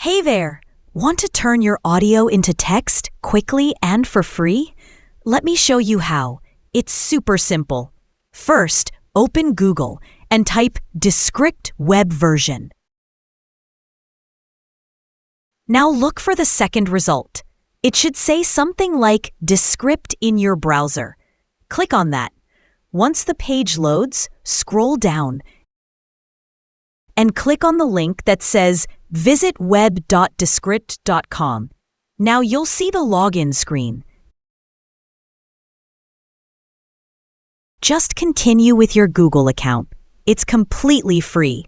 Hey there! Want to turn your audio into text quickly and for free? Let me show you how. It's super simple. First, open Google and type Descript web version. Now look for the second result. It should say something like Descript in your browser. Click on that. Once the page loads, scroll down and click on the link that says Visit web.descript.com. Now you'll see the login screen. Just continue with your Google account. It's completely free.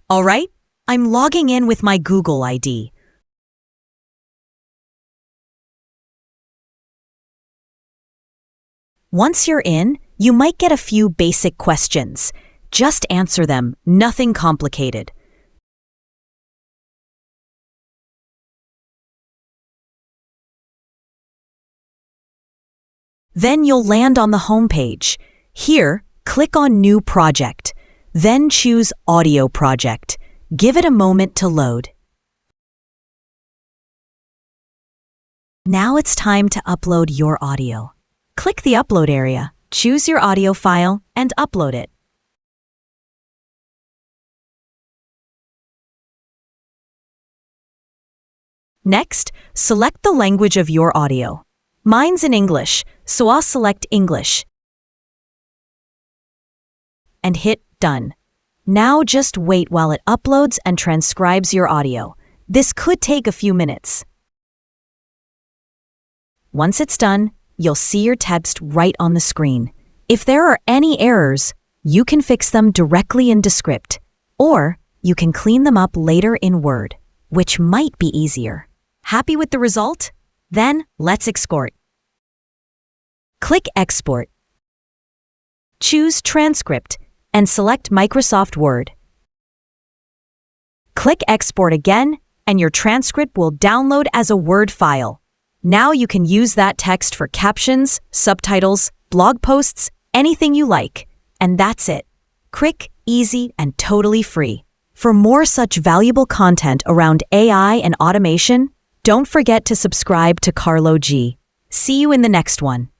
All right, I'm logging in with my Google ID. Once you're in, you might get a few basic questions. Just answer them, nothing complicated. Then you'll land on the home page. Here, click on New Project. Then choose Audio Project. Give it a moment to load. Now it's time to upload your audio. Click the upload area, choose your audio file, and upload it. Next, select the language of your audio. Mine's in English, so I'll select English and hit Done. Now just wait while it uploads and transcribes your audio. This could take a few minutes. Once it's done, you'll see your text right on the screen. If there are any errors, you can fix them directly in Descript, or you can clean them up later in Word, which might be easier. Happy with the result? Then let's export. Click Export. Choose Transcript and select Microsoft Word. Click Export again, and your transcript will download as a Word file. Now you can use that text for captions, subtitles, blog posts, anything you like. And that's it. Quick, easy, and totally free. For more such valuable content around AI and automation, don't forget to subscribe to Carlo G. See you in the next one.